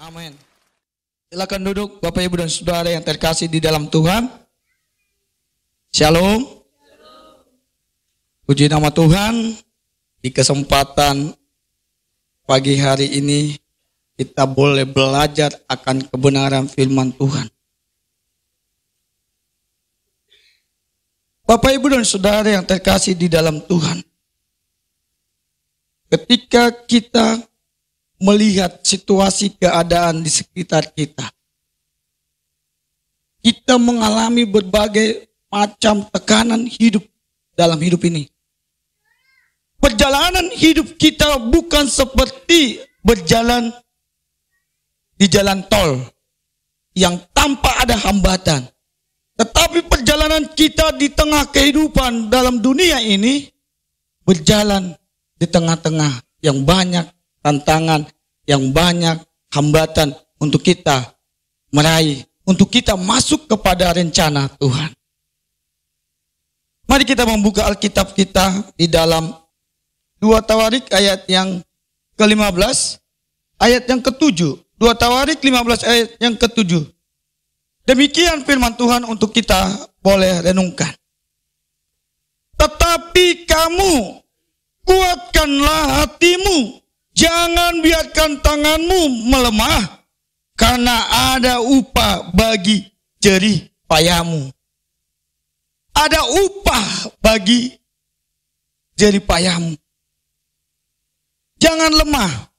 Amin. Silakan duduk Bapak Ibu dan Saudara yang terkasih di dalam Tuhan. Shalom. Puji nama Tuhan. Di kesempatan pagi hari ini kita boleh belajar akan kebenaran firman Tuhan. Bapak Ibu dan Saudara yang terkasih di dalam Tuhan. Ketika kita melihat situasi keadaan di sekitar kita, kita mengalami berbagai macam tekanan hidup dalam hidup ini. Perjalanan hidup kita bukan seperti berjalan di jalan tol yang tanpa ada hambatan. Tetapi perjalanan kita di tengah kehidupan dalam dunia ini berjalan di tengah-tengah yang banyak tantangan, yang banyak hambatan untuk kita meraih, untuk kita masuk kepada rencana Tuhan. Mari kita membuka Alkitab kita di dalam 2 Tawarik ayat yang ke-15, ayat yang ke-7. 2 Tawarik 15 ayat yang ke-7. Demikian firman Tuhan untuk kita boleh renungkan. Tetapi kamu kuatkanlah hatimu, jangan biarkan tanganmu melemah, karena ada upah bagi jerih payahmu. Ada upah bagi jerih payahmu. Jangan lemah.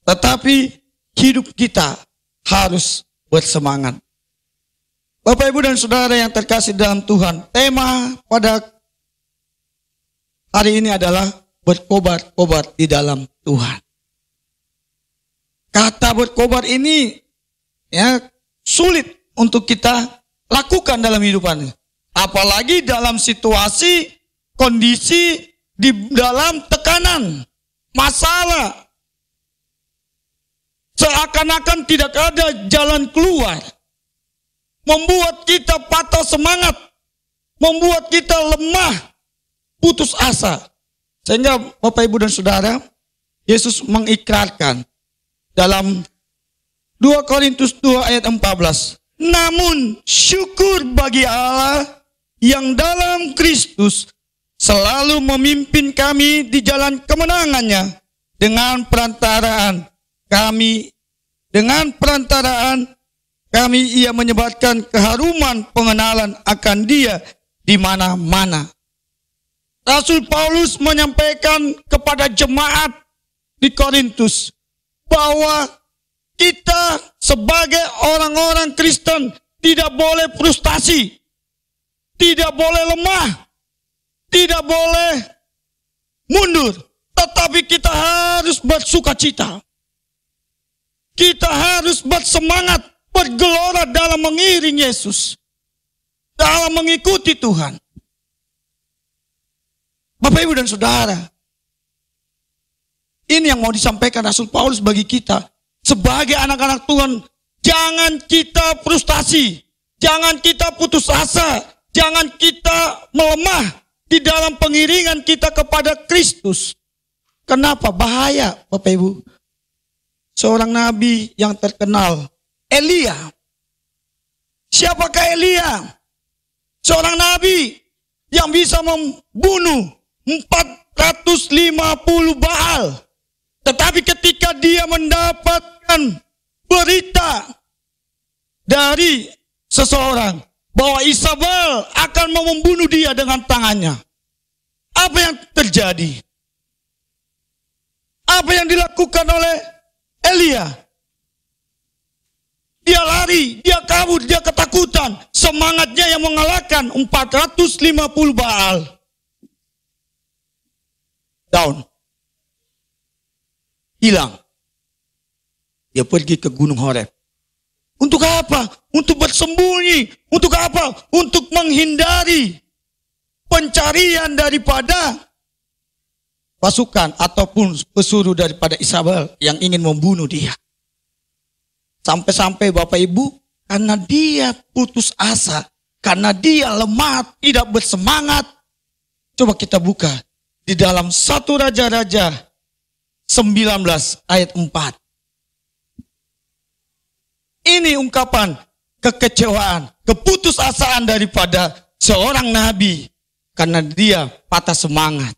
Tetapi hidup kita harus bersemangat. Bapak, Ibu, dan Saudara yang terkasih dalam Tuhan, tema pada hari ini adalah berkobar-kobar di dalam Tuhan. Kata berkobar ini sulit untuk kita lakukan dalam hidupan. Apalagi dalam situasi, kondisi, di dalam tekanan, masalah. Seakan-akan tidak ada jalan keluar. Membuat kita patah semangat. Membuat kita lemah, putus asa. Sehingga Bapak, Ibu, dan Saudara, Yesus mengikrarkan dalam 2 Korintus 2 ayat 14. Namun syukur bagi Allah yang dalam Kristus selalu memimpin kami di jalan kemenangannya dengan perantaraan kami ia menyebarkan keharuman pengenalan akan Dia di mana-mana. Rasul Paulus menyampaikan kepada jemaat di Korintus bahwa kita sebagai orang-orang Kristen tidak boleh frustasi, tidak boleh lemah, tidak boleh mundur, tetapi kita harus bersukacita. Kita harus bersemangat, bergelora dalam mengiring Yesus, dalam mengikuti Tuhan. Bapak, Ibu, dan Saudara, ini yang mau disampaikan Rasul Paulus bagi kita. Sebagai anak-anak Tuhan, jangan kita frustasi, jangan kita putus asa, jangan kita melemah di dalam pengiringan kita kepada Kristus. Kenapa? Bahaya, Bapak, Ibu. Seorang nabi yang terkenal, Elia. Siapakah Elia? Seorang nabi yang bisa membunuh 450 Baal. Tetapi ketika dia mendapatkan berita dari seseorang bahwa Isabel akan membunuh dia dengan tangannya, apa yang terjadi? Apa yang dilakukan oleh Elia? Dia lari, dia kabur, dia ketakutan. Semangatnya yang mengalahkan 450 Baal. Down. Hilang. Dia pergi ke Gunung Horeb. Untuk apa? Untuk bersembunyi. Untuk apa? Untuk menghindari pencarian daripada pasukan ataupun pesuruh daripada Isabel yang ingin membunuh dia. Sampai-sampai Bapak, Ibu, karena dia putus asa, karena dia lemah, tidak bersemangat. Coba kita buka di dalam 1 Raja-Raja 19 ayat 4. Ini ungkapan kekecewaan, keputusasaan daripada seorang nabi karena dia patah semangat.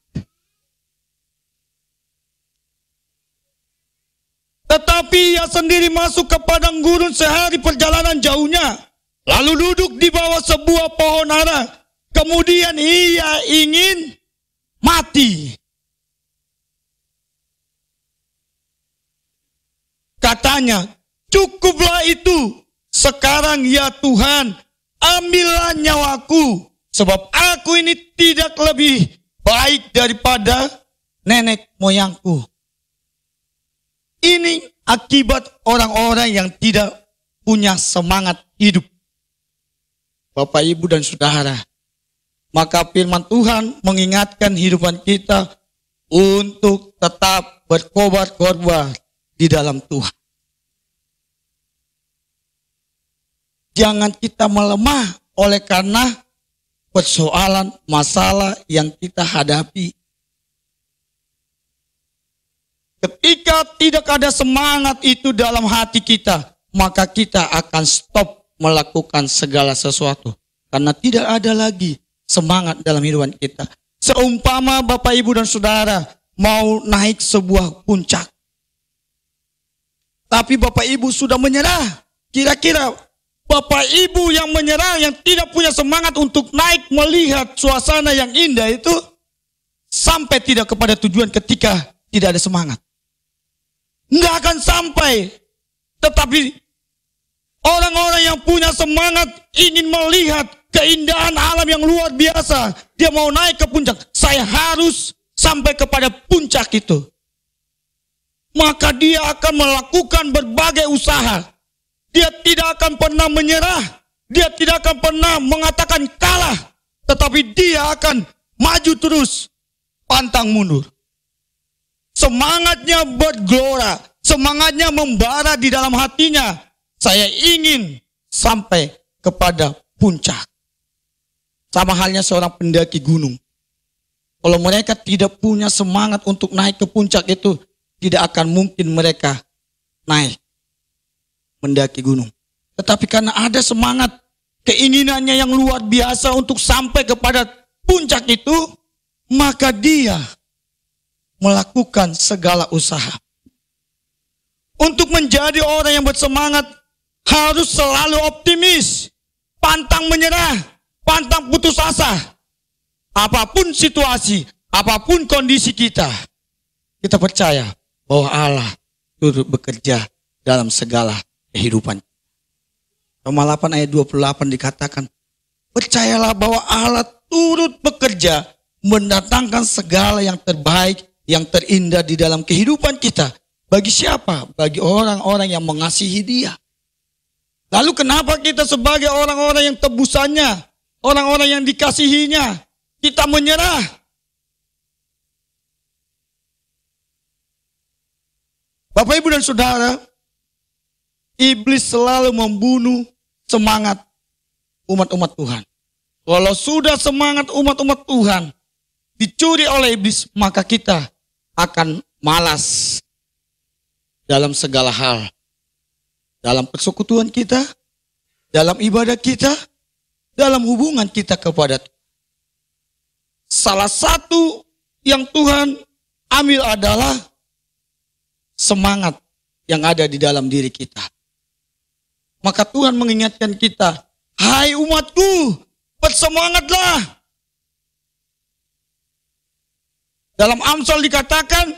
Tetapi ia sendiri masuk ke padang gurun sehari perjalanan jauhnya, lalu duduk di bawah sebuah pohon ara. Kemudian ia ingin mati. Katanya, cukuplah itu. Sekarang ya Tuhan, ambillah nyawaku. Sebab aku ini tidak lebih baik daripada nenek moyangku. Ini akibat orang-orang yang tidak punya semangat hidup. Bapak, Ibu, dan Saudara. Maka firman Tuhan mengingatkan hidupan kita untuk tetap berkobar-kobar di dalam Tuhan. Jangan kita melemah oleh karena persoalan, masalah yang kita hadapi. Ketika tidak ada semangat itu dalam hati kita, maka kita akan stop melakukan segala sesuatu. Karena tidak ada lagi semangat dalam hidupan kita. Seumpama Bapak, Ibu, dan Saudara mau naik sebuah puncak. Tapi Bapak Ibu sudah menyerah. Kira-kira Bapak Ibu yang menyerah, yang tidak punya semangat untuk naik melihat suasana yang indah itu, sampai tidak kepada tujuan ketika tidak ada semangat. Nggak akan sampai. Tetapi orang-orang yang punya semangat ingin melihat keindahan alam yang luar biasa. Dia mau naik ke puncak. Saya harus sampai kepada puncak itu. Maka dia akan melakukan berbagai usaha. Dia tidak akan pernah menyerah. Dia tidak akan pernah mengatakan kalah. Tetapi dia akan maju terus, pantang mundur. Semangatnya bergelora, semangatnya membara di dalam hatinya. Saya ingin sampai kepada puncak. Sama halnya seorang pendaki gunung. Kalau mereka tidak punya semangat untuk naik ke puncak itu, tidak akan mungkin mereka naik mendaki gunung. Tetapi karena ada semangat, keinginannya yang luar biasa untuk sampai kepada puncak itu, maka dia melakukan segala usaha. Untuk menjadi orang yang bersemangat, harus selalu optimis, pantang menyerah, pantang putus asa. Apapun situasi, apapun kondisi kita percaya bahwa Allah turut bekerja dalam segala kehidupan. Roma 8 ayat 28 dikatakan, percayalah bahwa Allah turut bekerja mendatangkan segala yang terbaik, yang terindah di dalam kehidupan kita. Bagi siapa? Bagi orang-orang yang mengasihi Dia. Lalu kenapa kita sebagai orang-orang yang tebusannya, orang-orang yang dikasihinya, kita menyerah? Bapak, Ibu, dan Saudara, iblis selalu membunuh semangat umat-umat Tuhan. Kalau sudah semangat umat-umat Tuhan dicuri oleh iblis, maka kita akan malas dalam segala hal. Dalam persekutuan kita, dalam ibadah kita, dalam hubungan kita kepada Tuhan. Salah satu yang Tuhan ambil adalah semangat yang ada di dalam diri kita. Maka Tuhan mengingatkan kita, hai umatku, bersemangatlah. Dalam Amsal dikatakan,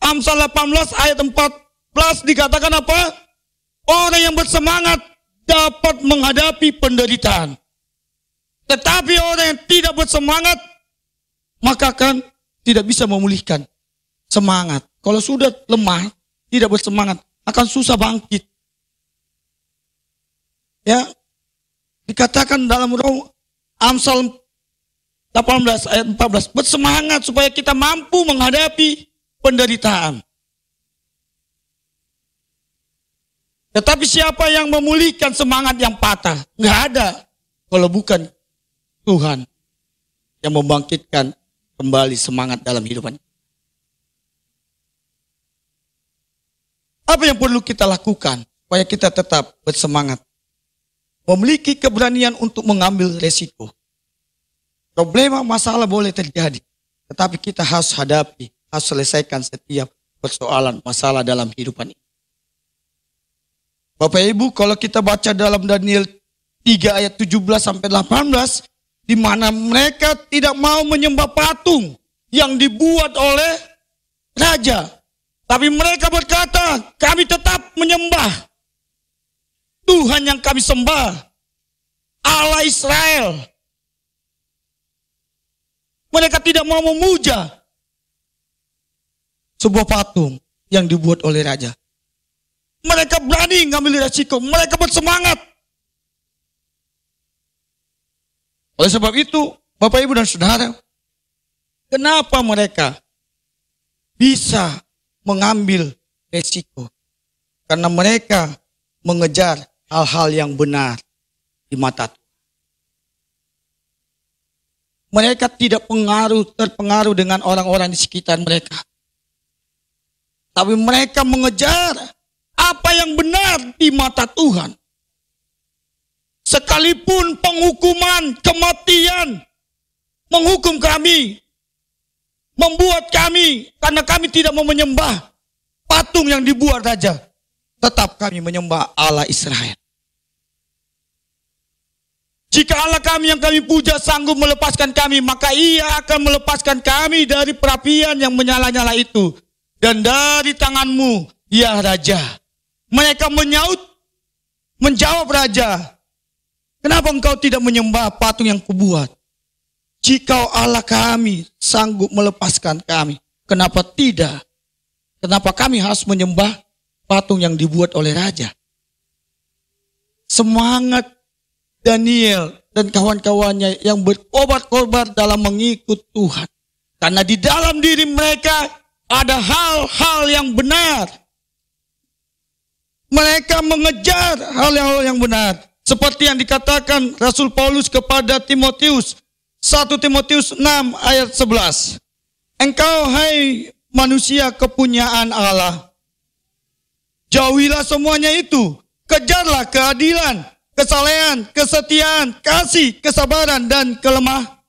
Amsal 18 ayat 14 dikatakan apa? Orang yang bersemangat dapat menghadapi penderitaan. Tetapi orang yang tidak bersemangat, maka kan tidak bisa memulihkan semangat. Kalau sudah lemah, tidak bersemangat, akan susah bangkit. Ya, dikatakan dalam Amsal 18 ayat 14, bersemangat supaya kita mampu menghadapi penderitaan. Tetapi siapa yang memulihkan semangat yang patah? Nggak ada. Kalau bukan Tuhan yang membangkitkan kembali semangat dalam hidupan. Apa yang perlu kita lakukan supaya kita tetap bersemangat? Memiliki keberanian untuk mengambil resiko. Problema masalah boleh terjadi, tetapi kita harus hadapi, harus selesaikan setiap persoalan masalah dalam kehidupan ini. Bapak Ibu, kalau kita baca dalam Daniel 3 ayat 17 sampai 18, di mana mereka tidak mau menyembah patung yang dibuat oleh raja. Tapi mereka berkata, kami tetap menyembah Tuhan yang kami sembah, Allah Israel. Mereka tidak mau memuja sebuah patung yang dibuat oleh raja. Mereka berani ngambil resiko, mereka bersemangat. Oleh sebab itu, Bapak Ibu dan Saudara, kenapa mereka bisa mengambil resiko? Karena mereka mengejar hal-hal yang benar di mata Tuhan. Mereka tidak terpengaruh dengan orang-orang di sekitar mereka. Tapi mereka mengejar apa yang benar di mata Tuhan. Sekalipun penghukuman, kematian menghukum kami, membuat kami, karena kami tidak mau menyembah patung yang dibuat raja, tetap kami menyembah Allah Israel. Jika Allah kami yang kami puja sanggup melepaskan kami, maka Ia akan melepaskan kami dari perapian yang menyala-nyala itu. Dan dari tanganmu, ya Raja. Mereka menjawab Raja, kenapa engkau tidak menyembah patung yang kubuat? Jika Allah kami sanggup melepaskan kami, kenapa tidak? Kenapa kami harus menyembah patung yang dibuat oleh raja? Semangat Daniel dan kawan-kawannya yang berkorban dalam mengikut Tuhan. Karena di dalam diri mereka ada hal-hal yang benar. Mereka mengejar hal-hal yang benar. Seperti yang dikatakan Rasul Paulus kepada Timotius. 1 Timotius 6 ayat 11. Engkau hai manusia kepunyaan Allah, jauhilah semuanya itu. Kejarlah keadilan, kesalehan, kesetiaan, kasih, kesabaran, dan kelemah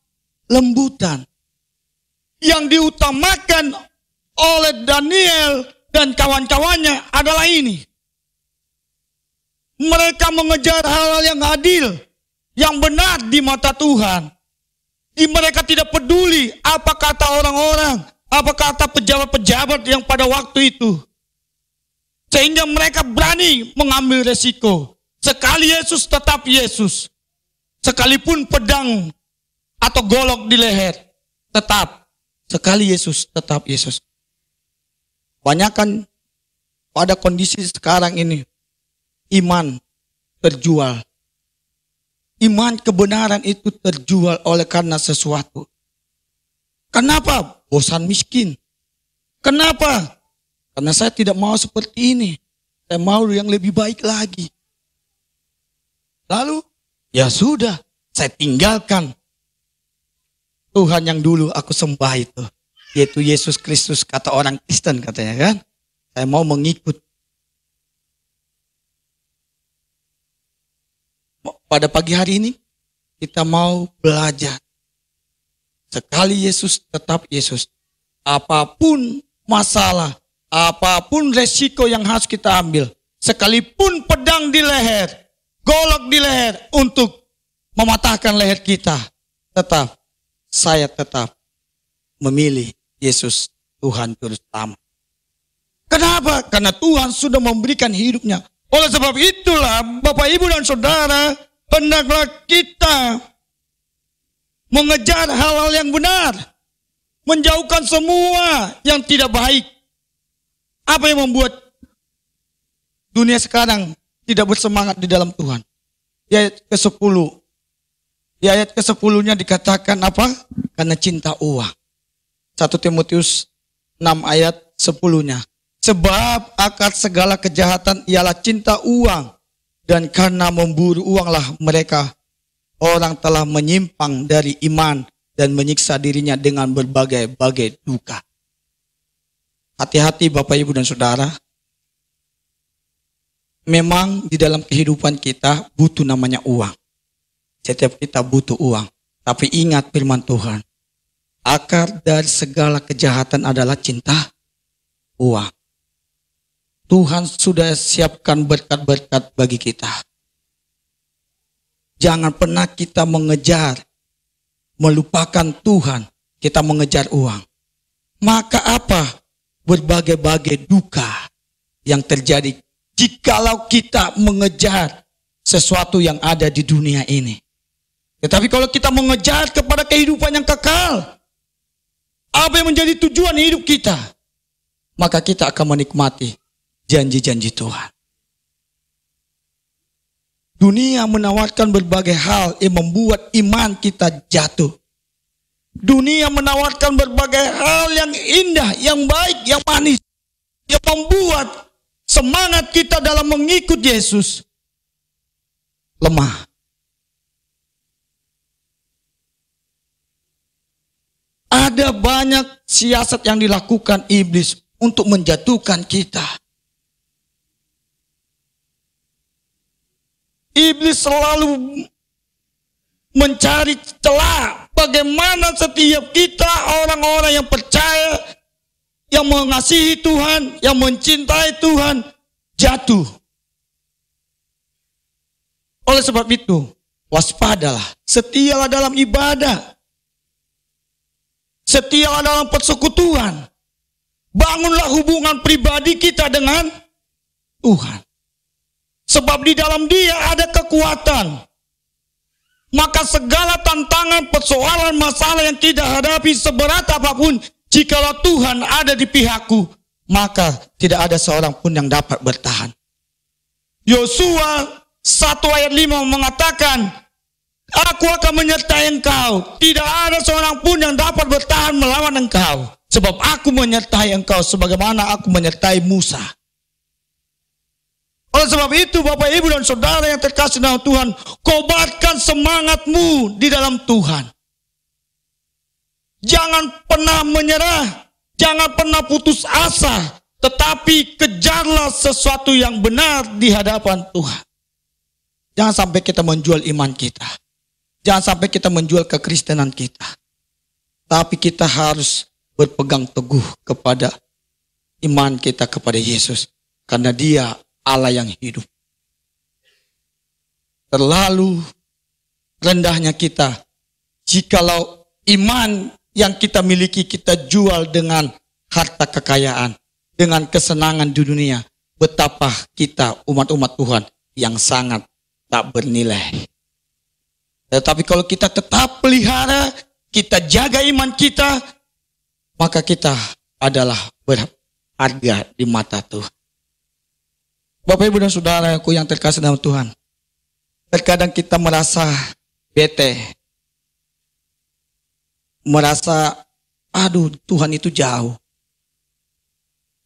lembutan. Yang diutamakan oleh Daniel dan kawan-kawannya adalah ini. Mereka mengejar hal-hal yang adil, yang benar di mata Tuhan. Mereka tidak peduli apa kata orang-orang, apa kata pejabat-pejabat yang pada waktu itu. Sehingga mereka berani mengambil resiko. Sekali Yesus tetap Yesus. Sekalipun pedang atau golok di leher, tetap. Sekali Yesus tetap Yesus. Banyakkan pada kondisi sekarang ini, iman terjual. Iman kebenaran itu terjual oleh karena sesuatu. Kenapa? Bosan miskin. Kenapa? Karena saya tidak mau seperti ini. Saya mau yang lebih baik lagi. Lalu, ya sudah, saya tinggalkan Tuhan yang dulu aku sembah itu. Yaitu Yesus Kristus, kata orang Kristen katanya kan. Saya mau mengikut. Pada pagi hari ini, kita mau belajar. Sekali Yesus, tetap Yesus. Apapun masalah, apapun resiko yang harus kita ambil. Sekalipun pedang di leher, golok di leher untuk mematahkan leher kita. Saya tetap memilih Yesus Tuhan terutama. Kenapa? Karena Tuhan sudah memberikan hidupnya. Oleh sebab itulah Bapak Ibu dan Saudara, hendaklah kita mengejar hal-hal yang benar. Menjauhkan semua yang tidak baik. Apa yang membuat dunia sekarang tidak bersemangat di dalam Tuhan? Di ayat ke-10. Di ayat ke-10-nya dikatakan apa? Karena cinta uang. 1 Timotius 6 ayat 10-nya. Sebab akar segala kejahatan ialah cinta uang. Dan karena memburu uanglah mereka, orang telah menyimpang dari iman dan menyiksa dirinya dengan berbagai-bagai duka. Hati-hati Bapak Ibu dan Saudara. memang di dalam kehidupan kita butuh namanya uang. Setiap kita butuh uang. Tapi ingat firman Tuhan. Akar dari segala kejahatan adalah cinta uang. Tuhan sudah siapkan berkat-berkat bagi kita. Jangan pernah kita melupakan Tuhan, kita mengejar uang. Maka apa? Berbagai-bagai duka yang terjadi jikalau kita mengejar sesuatu yang ada di dunia ini. Tetapi kalau kita mengejar kepada kehidupan yang kekal, apa yang menjadi tujuan hidup kita, maka kita akan menikmati janji-janji Tuhan. Dunia menawarkan berbagai hal yang membuat iman kita jatuh. Dunia menawarkan berbagai hal yang indah, yang baik, yang manis, yang membuat semangat kita dalam mengikut Yesus lemah. Ada banyak siasat yang dilakukan iblis untuk menjatuhkan kita. Iblis selalu mencari celah bagaimana setiap kita orang-orang yang percaya, yang mengasihi Tuhan, yang mencintai Tuhan, jatuh. Oleh sebab itu, waspadalah, setialah dalam ibadah, setialah dalam persekutuan, bangunlah hubungan pribadi kita dengan Tuhan. Sebab di dalam Dia ada kekuatan. Maka segala tantangan, persoalan, masalah yang kita hadapi seberat apapun, jikalau Tuhan ada di pihakku, maka tidak ada seorang pun yang dapat bertahan. Yosua 1 ayat 5 mengatakan, aku akan menyertai engkau. Tidak ada seorang pun yang dapat bertahan melawan engkau. Sebab aku menyertai engkau sebagaimana aku menyertai Musa. Oleh sebab itu Bapak Ibu dan Saudara yang terkasih dalam Tuhan, kobarkan semangatmu di dalam Tuhan. Jangan pernah menyerah, jangan pernah putus asa, tetapi kejarlah sesuatu yang benar di hadapan Tuhan. Jangan sampai kita menjual iman kita. Jangan sampai kita menjual kekristenan kita. Tapi kita harus berpegang teguh kepada iman kita kepada Yesus. Karena Dia Allah yang hidup. Terlalu rendahnya kita jikalau iman yang kita miliki kita jual dengan harta kekayaan, dengan kesenangan di dunia. Betapa kita umat-umat Tuhan yang sangat tak bernilai. Tetapi kalau kita tetap pelihara, kita jaga iman kita, maka kita adalah berharga di mata Tuhan. Bapak Ibu dan Saudaraku yang terkasih dalam Tuhan, terkadang kita merasa bete, merasa aduh Tuhan itu jauh.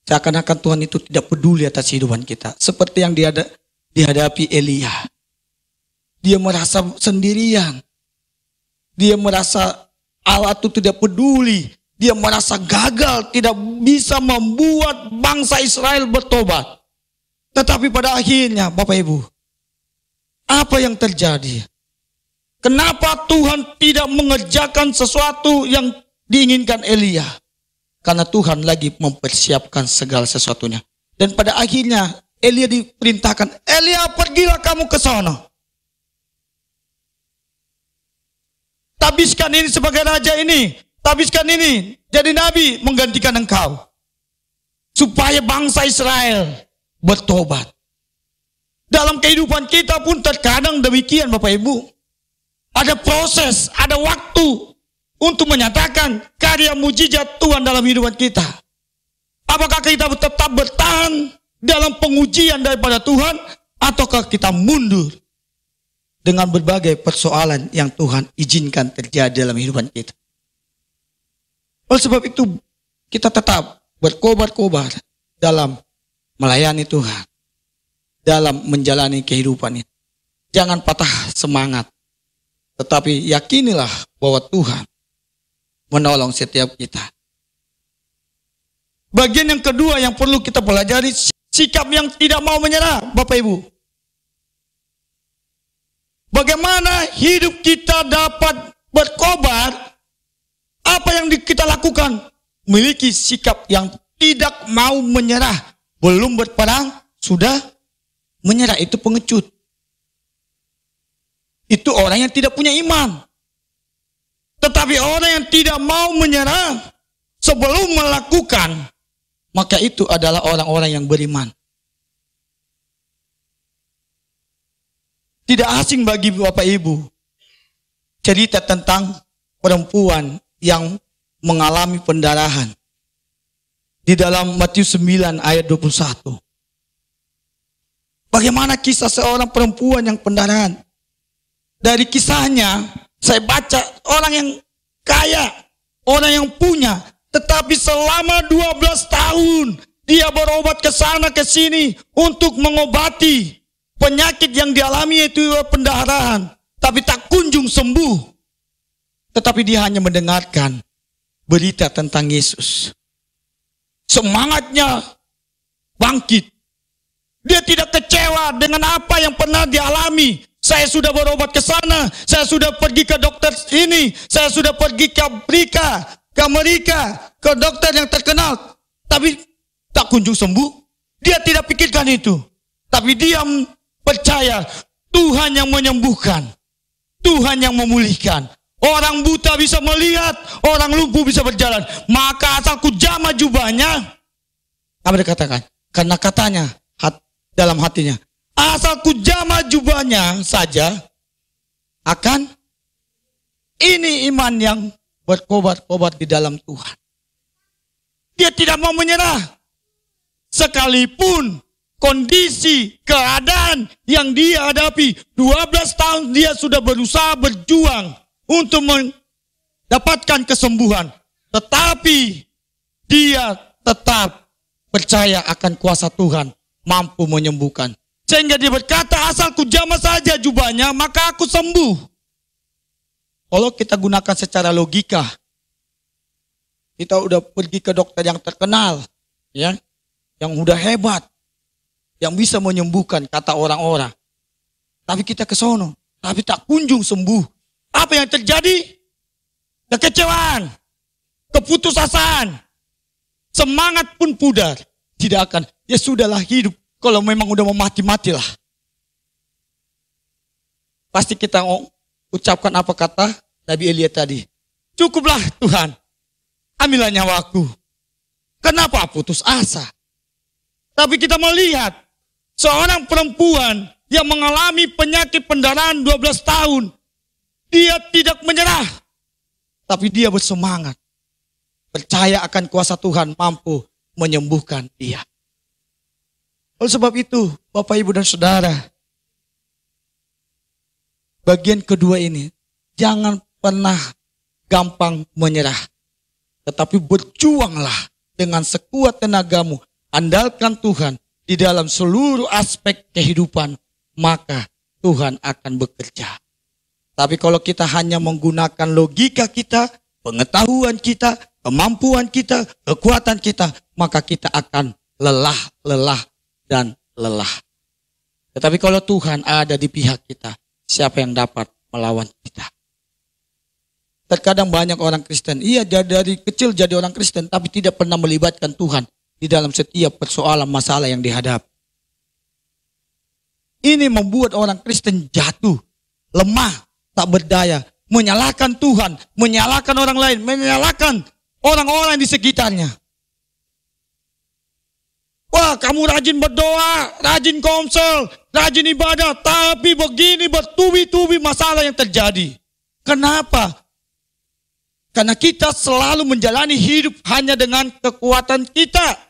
Seakan-akan Tuhan itu tidak peduli atas kehidupan kita. Seperti yang dihadapi Elia. Dia merasa sendirian. Dia merasa Allah itu tidak peduli. Dia merasa gagal, tidak bisa membuat bangsa Israel bertobat. Tetapi pada akhirnya Bapak Ibu, apa yang terjadi? Kenapa Tuhan tidak mengerjakan sesuatu yang diinginkan Elia? Karena Tuhan lagi mempersiapkan segala sesuatunya. Dan pada akhirnya Elia diperintahkan, Elia pergilah kamu ke sana. Tabiskan ini sebagai raja ini. Tabiskan ini jadi nabi menggantikan engkau. Supaya bangsa Israel bertobat. Dalam kehidupan kita pun terkadang demikian Bapak Ibu. Ada proses, ada waktu untuk menyatakan karya mujizat Tuhan dalam kehidupan kita. Apakah kita tetap bertahan dalam pengujian daripada Tuhan, ataukah kita mundur dengan berbagai persoalan yang Tuhan izinkan terjadi dalam kehidupan kita. Oleh sebab itu kita tetap berkobar-kobar dalam melayani Tuhan, dalam menjalani kehidupan ini. Jangan patah semangat, tetapi yakinilah bahwa Tuhan menolong setiap kita. Bagian yang kedua yang perlu kita pelajari, sikap yang tidak mau menyerah, Bapak Ibu. Bagaimana hidup kita dapat berkobar? Apa yang kita lakukan? Memiliki sikap yang tidak mau menyerah. Belum berperang, sudah menyerah. Itu pengecut. Itu orang yang tidak punya iman. Tetapi orang yang tidak mau menyerah sebelum melakukan, maka itu adalah orang-orang yang beriman. Tidak asing bagi Bapak Ibu cerita tentang perempuan yang mengalami pendarahan di dalam Matius 9 ayat 21. Bagaimana kisah seorang perempuan yang pendarahan? Dari kisahnya saya baca orang yang kaya, orang yang punya, tetapi selama 12 tahun dia berobat ke sana ke sini untuk mengobati penyakit yang dialami, itu pendarahan, tapi tak kunjung sembuh. Tetapi dia hanya mendengarkan berita tentang Yesus. Semangatnya bangkit. Dia tidak kecewa dengan apa yang pernah dialami. Saya sudah berobat ke sana, saya sudah pergi ke dokter ini, saya sudah pergi ke Amerika, ke dokter yang terkenal, tapi tak kunjung sembuh. Dia tidak pikirkan itu, tapi dia percaya Tuhan yang menyembuhkan, Tuhan yang memulihkan. Orang buta bisa melihat, orang lumpuh bisa berjalan. Maka asal ku jama jubahnya, apa dia katakan? Karena katanya dalam hatinya, asal ku jama jubahnya saja, akan ini iman yang berkobar-kobar di dalam Tuhan. Dia tidak mau menyerah, sekalipun kondisi, keadaan yang dia hadapi. 12 tahun dia sudah berusaha berjuang untuk mendapatkan kesembuhan. Tetapi dia tetap percaya akan kuasa Tuhan mampu menyembuhkan. Sehingga dia berkata, asal ku jamah saja jubahnya, maka aku sembuh. Kalau kita gunakan secara logika, kita udah pergi ke dokter yang terkenal, ya, yang udah hebat, yang bisa menyembuhkan kata orang-orang. Tapi kita ke sono, tapi tak kunjung sembuh. Apa yang terjadi? Kekecewaan, keputusasaan, semangat pun pudar. Tidak akan, ya sudahlah hidup. Kalau memang udah mau mati-matilah. Pasti kita ucapkan apa kata Nabi Elia tadi. Cukuplah Tuhan, ambillah nyawaku. Kenapa putus asa? Tapi kita melihat seorang perempuan yang mengalami penyakit pendarahan 12 tahun. Dia tidak menyerah. Tapi dia bersemangat. Percaya akan kuasa Tuhan mampu menyembuhkan dia. Oleh sebab itu, Bapak, Ibu, dan Saudara, bagian kedua ini, jangan pernah gampang menyerah. Tetapi berjuanglah dengan sekuat tenagamu. Andalkan Tuhan di dalam seluruh aspek kehidupan, maka Tuhan akan bekerja. Tapi kalau kita hanya menggunakan logika kita, pengetahuan kita, kemampuan kita, kekuatan kita, maka kita akan lelah dan lelah. Tetapi kalau Tuhan ada di pihak kita, siapa yang dapat melawan kita? Terkadang banyak orang Kristen, iya dari kecil jadi orang Kristen, tapi tidak pernah melibatkan Tuhan di dalam setiap persoalan masalah yang dihadapi. Ini membuat orang Kristen jatuh, lemah, tak berdaya, menyalahkan Tuhan, menyalahkan orang lain, menyalahkan orang-orang di sekitarnya. Wah, kamu rajin berdoa, rajin komsel, rajin ibadah, tapi begini bertubi-tubi masalah yang terjadi. Kenapa? Karena kita selalu menjalani hidup hanya dengan kekuatan kita,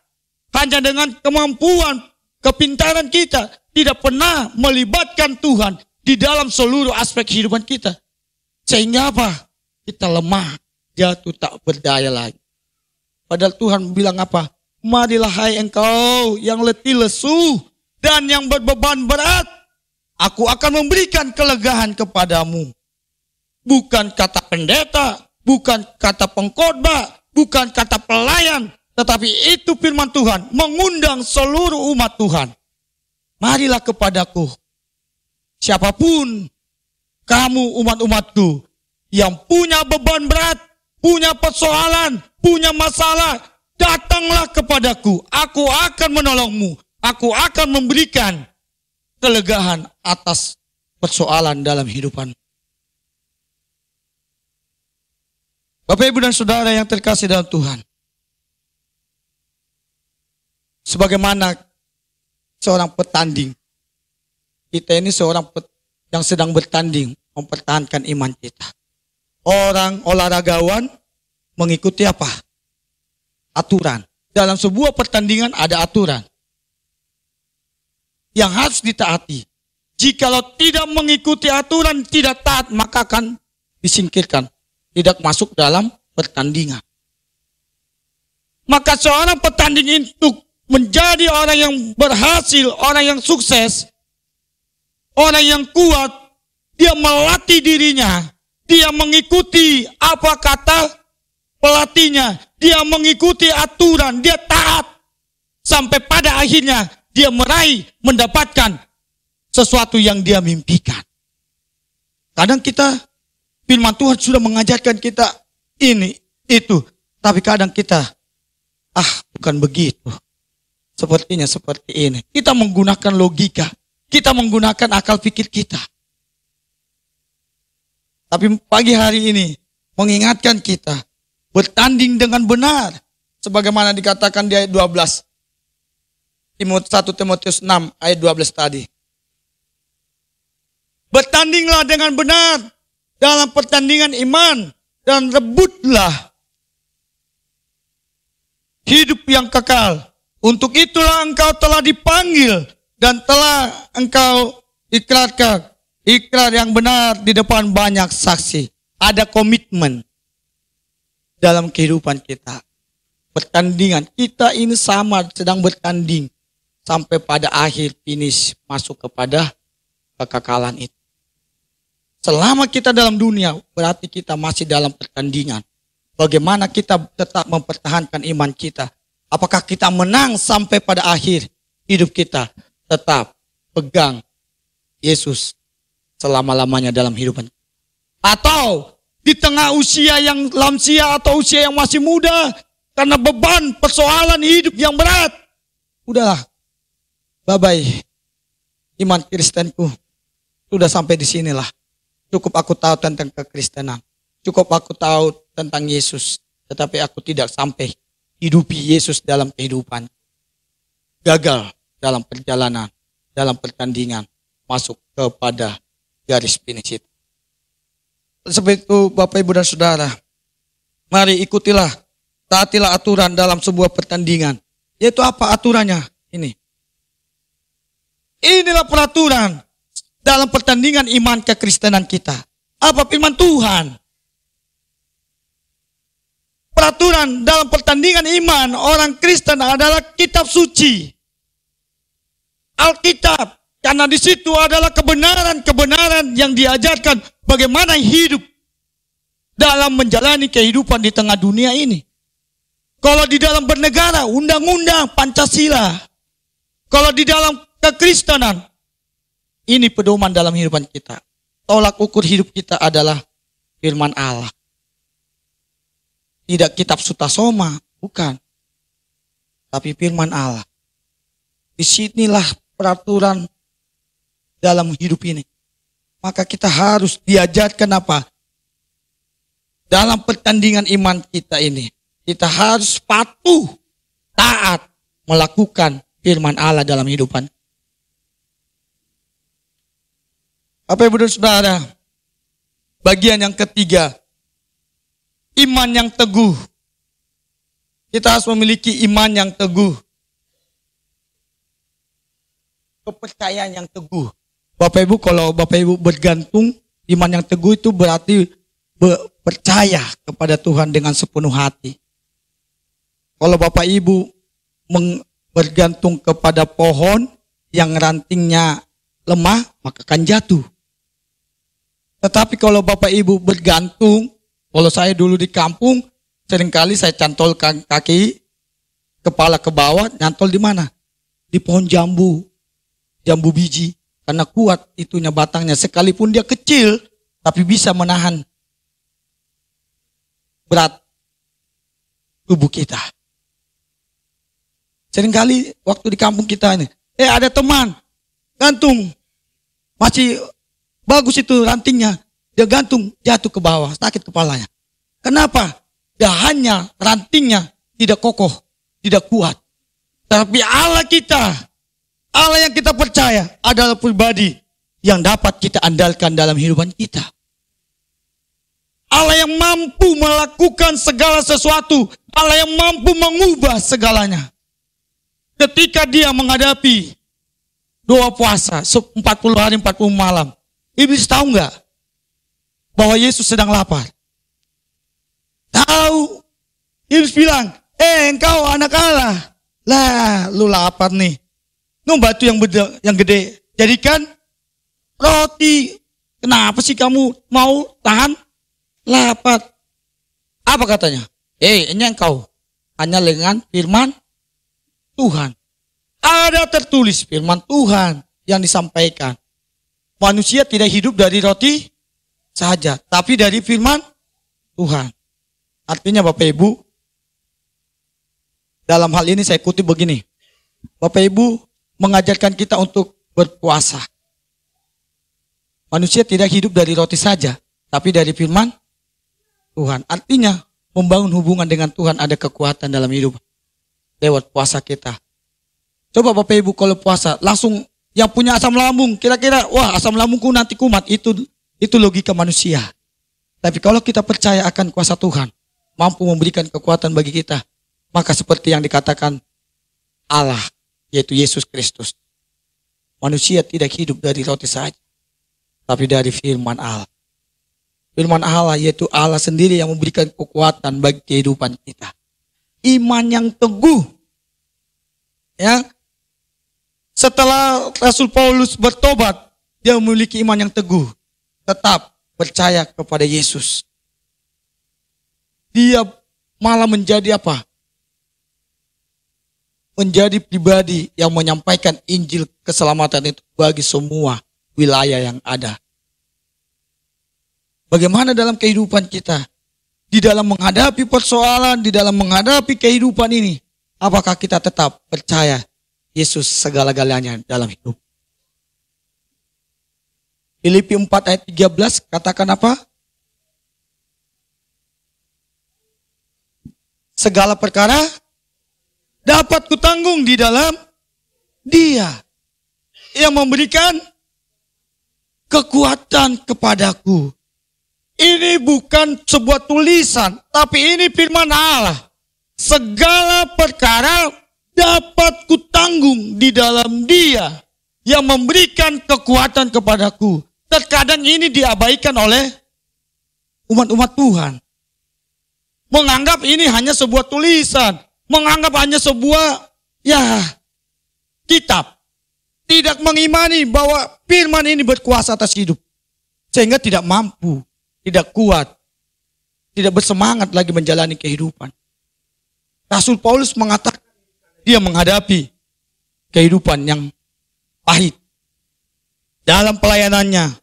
hanya dengan kemampuan, kepintaran kita, tidak pernah melibatkan Tuhan di dalam seluruh aspek kehidupan kita. Sehingga apa? Kita lemah, jatuh tak berdaya lagi. Padahal Tuhan bilang apa? Marilah hai engkau yang letih lesu dan yang berbeban berat, aku akan memberikan kelegaan kepadamu. Bukan kata pendeta, bukan kata pengkhotbah, bukan kata pelayan, Tetapi itu firman Tuhan mengundang seluruh umat Tuhan. Marilah kepadaku, siapapun kamu umat-umatku yang punya beban berat, punya persoalan, punya masalah, datanglah kepadaku. Aku akan menolongmu. Aku akan memberikan kelegaan atas persoalan dalam hidupan. Bapak, Ibu, dan Saudara yang terkasih dalam Tuhan. Sebagaimana seorang petanding. Kita ini seorang yang sedang bertanding mempertahankan iman kita. Orang olahragawan mengikuti apa? Aturan. Dalam sebuah pertandingan ada aturan yang harus ditaati. Jikalau tidak mengikuti aturan, tidak taat, maka akan disingkirkan. Tidak masuk dalam pertandingan. Maka seorang petanding itu menjadi orang yang berhasil, orang yang sukses, orang yang kuat, dia melatih dirinya. Dia mengikuti apa kata pelatihnya. Dia mengikuti aturan. Dia taat. Sampai pada akhirnya dia mendapatkan sesuatu yang dia mimpikan. Kadang kita, firman Tuhan sudah mengajarkan kita ini, itu. Tapi kadang kita, bukan begitu. Sepertinya seperti ini. Kita menggunakan logika. Kita menggunakan akal pikir kita. Tapi pagi hari ini mengingatkan kita bertanding dengan benar. Sebagaimana dikatakan di ayat 12. 1 Timotius 6 ayat 12 tadi. Bertandinglah dengan benar dalam pertandingan iman dan rebutlah hidup yang kekal. Untuk itulah engkau telah dipanggil dan telah engkau ikrarkan. Ikrar yang benar di depan banyak saksi. Ada komitmen dalam kehidupan kita. Pertandingan kita ini sama, sedang bertanding sampai pada akhir finish masuk kepada kekekalan itu. Selama kita dalam dunia berarti kita masih dalam pertandingan. Bagaimana kita tetap mempertahankan iman kita? Apakah kita menang sampai pada akhir hidup kita? Tetap pegang Yesus selama-lamanya dalam hidupan. Atau di tengah usia yang lansia atau usia yang masih muda, karena beban persoalan hidup yang berat, udahlah, bye-bye iman Kristenku, sudah sampai di sinilah. Cukup aku tahu tentang kekristenan, cukup aku tahu tentang Yesus, tetapi aku tidak sampai hidupi Yesus dalam kehidupan. Gagal dalam perjalanan, dalam pertandingan, masuk kepada garis finish itu. Sebab itu Bapak, Ibu, dan Saudara, mari ikutilah, taatilah aturan dalam sebuah pertandingan. Yaitu apa aturannya? Inilah peraturan dalam pertandingan iman kekristenan kita. Apa firman Tuhan? Peraturan dalam pertandingan iman orang Kristen adalah kitab suci. Alkitab. Karena di situ adalah kebenaran-kebenaran yang diajarkan bagaimana hidup dalam menjalani kehidupan di tengah dunia ini. Kalau di dalam bernegara, undang-undang Pancasila. Kalau di dalam kekristenan, ini pedoman dalam kehidupan kita. Tolak ukur hidup kita adalah firman Allah. Tidak kitab Sutasoma, bukan. Tapi firman Allah. Disinilah peraturan dalam hidup ini. Maka kita harus diajarkan apa? Dalam pertandingan iman kita ini. Kita harus patuh, taat, melakukan firman Allah dalam kehidupan. Bapak, Ibu, dan Saudara, bagian yang ketiga, iman yang teguh. Kita harus memiliki iman yang teguh. Kepercayaan yang teguh. Bapak Ibu, kalau Bapak Ibu bergantung, iman yang teguh itu berarti percaya kepada Tuhan dengan sepenuh hati. Kalau Bapak Ibu bergantung kepada pohon yang rantingnya lemah, maka akan jatuh. Tetapi kalau Bapak Ibu bergantung, kalau saya dulu di kampung, seringkali saya cantolkan kaki kepala ke bawah, nyantol di mana? Di pohon jambu, jambu biji. Karena kuat itunya batangnya, sekalipun dia kecil, tapi bisa menahan berat tubuh kita. Seringkali waktu di kampung kita ini, ada teman gantung, masih bagus itu rantingnya, dia gantung jatuh ke bawah, sakit kepalanya. Kenapa? Dia hanya rantingnya tidak kokoh, tidak kuat. Tapi Allah kita, Allah yang kita percaya adalah pribadi yang dapat kita andalkan dalam kehidupan kita. Allah yang mampu melakukan segala sesuatu, Allah yang mampu mengubah segalanya. Ketika dia menghadapi doa puasa 40 hari 40 malam, iblis tahu nggak bahwa Yesus sedang lapar? Tahu. Iblis bilang, engkau anak Allah. Lah, lu lapar nih. Nung batu yang gede, jadikan roti. Kenapa sih kamu mau tahan lapar? Apa katanya? Ini engkau hanya dengan firman Tuhan. Ada tertulis firman Tuhan yang disampaikan. Manusia tidak hidup dari roti saja, tapi dari firman Tuhan. Artinya Bapak Ibu, dalam hal ini saya kutip begini. Bapak Ibu mengajarkan kita untuk berpuasa. Manusia tidak hidup dari roti saja, tapi dari firman Tuhan. Artinya membangun hubungan dengan Tuhan ada kekuatan dalam hidup lewat puasa kita. Coba Bapak Ibu kalau puasa langsung yang punya asam lambung, kira-kira wah asam lambungku nanti kumat, itu logika manusia. Tapi kalau kita percaya akan kuasa Tuhan, mampu memberikan kekuatan bagi kita, maka seperti yang dikatakan Allah, yaitu Yesus Kristus. Manusia tidak hidup dari roti saja, tapi dari firman Allah. Firman Allah yaitu Allah sendiri yang memberikan kekuatan bagi kehidupan kita. Iman yang teguh. Ya. Setelah Rasul Paulus bertobat, dia memiliki iman yang teguh. Tetap percaya kepada Yesus. Dia malah menjadi apa? Menjadi pribadi yang menyampaikan Injil keselamatan itu bagi semua wilayah yang ada. Bagaimana dalam kehidupan kita? Di dalam menghadapi persoalan, di dalam menghadapi kehidupan ini, apakah kita tetap percaya Yesus segala-galanya dalam hidup? Filipi 4 ayat 13 katakan apa? Segala perkara dapat kutanggung di dalam Dia yang memberikan kekuatan kepadaku. Ini bukan sebuah tulisan, tapi ini firman Allah. Segala perkara dapat kutanggung di dalam Dia yang memberikan kekuatan kepadaku. Terkadang ini diabaikan oleh umat-umat Tuhan. Menganggap ini hanya sebuah tulisan. Menganggap hanya sebuah kitab. Tidak mengimani bahwa firman ini berkuasa atas hidup. Sehingga tidak mampu, tidak kuat, tidak bersemangat lagi menjalani kehidupan. Rasul Paulus mengatakan dia menghadapi kehidupan yang pahit dalam pelayanannya.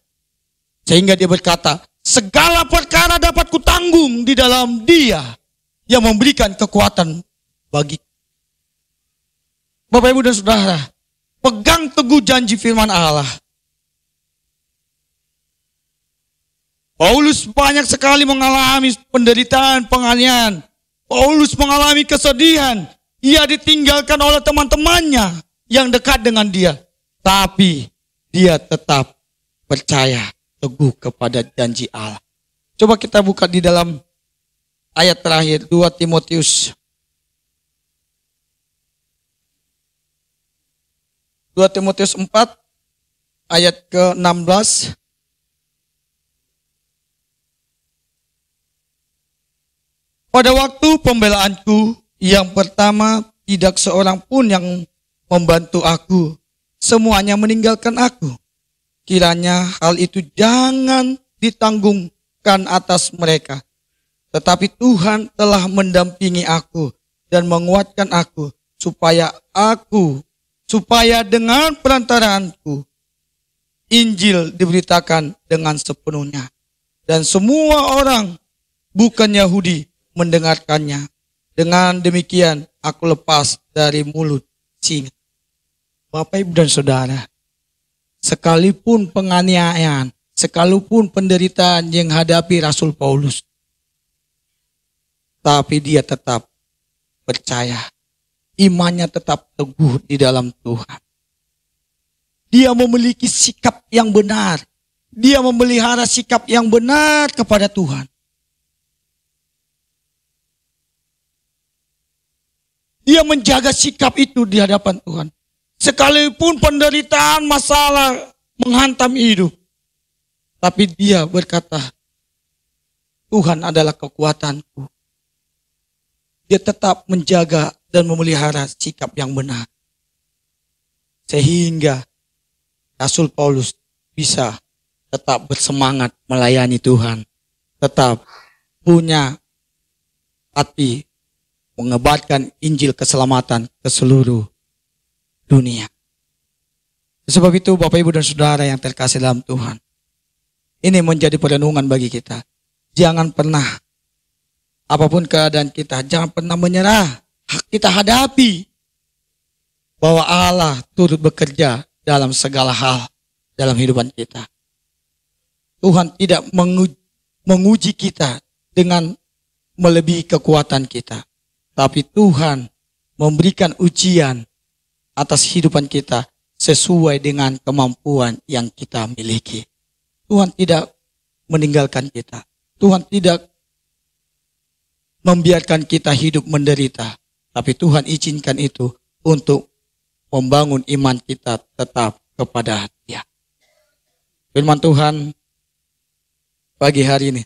Sehingga dia berkata, segala perkara dapat kutanggung di dalam Dia yang memberikan kekuatan bagi. Bapak Ibu dan Saudara, pegang teguh janji firman Allah. Paulus banyak sekali mengalami penderitaan, penganiayaan. Paulus mengalami kesedihan. Ia ditinggalkan oleh teman-temannya yang dekat dengan dia. Tapi dia tetap percaya teguh kepada janji Allah. Coba kita buka di dalam ayat terakhir 2 Timotius 4 ayat ke-16. Pada waktu pembelaanku yang pertama tidak seorang pun yang membantu aku. Semuanya meninggalkan aku. Kiranya hal itu jangan ditanggungkan atas mereka. Tetapi Tuhan telah mendampingi aku dan menguatkan aku, supaya dengan perantaraanku Injil diberitakan dengan sepenuhnya. Dan semua orang bukan Yahudi mendengarkannya. Dengan demikian aku lepas dari mulut singa. Bapak, Ibu, dan Saudara, sekalipun penganiayaan, sekalipun penderitaan yang hadapi Rasul Paulus, tapi dia tetap percaya. Imannya tetap teguh di dalam Tuhan. Dia memiliki sikap yang benar. Dia memelihara sikap yang benar kepada Tuhan. Dia menjaga sikap itu di hadapan Tuhan. Sekalipun penderitaan, masalah menghantam hidup. Tapi dia berkata, Tuhan adalah kekuatanku. Dia tetap menjaga dan memelihara sikap yang benar. Sehingga Rasul Paulus bisa tetap bersemangat melayani Tuhan. Tetap punya hati mengebarkan Injil keselamatan ke seluruh dunia. Sebab itu Bapak, Ibu, dan Saudara yang terkasih dalam Tuhan, ini menjadi perenungan bagi kita. Jangan pernah, apapun keadaan kita, jangan pernah menyerah. Kita hadapi bahwa Allah turut bekerja dalam segala hal dalam kehidupan kita. Tuhan tidak menguji kita dengan melebihi kekuatan kita. Tapi Tuhan memberikan ujian atas kehidupan kita sesuai dengan kemampuan yang kita miliki. Tuhan tidak meninggalkan kita. Tuhan tidak membiarkan kita hidup menderita. Tapi Tuhan izinkan itu untuk membangun iman kita tetap kepada Dia. Firman Tuhan pagi hari ini,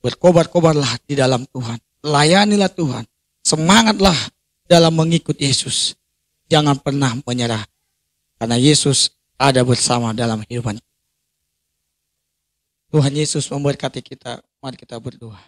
berkobar-kobarlah di dalam Tuhan. Layanilah Tuhan. Semangatlah dalam mengikut Yesus. Jangan pernah menyerah. Karena Yesus ada bersama dalam kehidupan. Tuhan Yesus memberkati kita. Mari kita berdoa.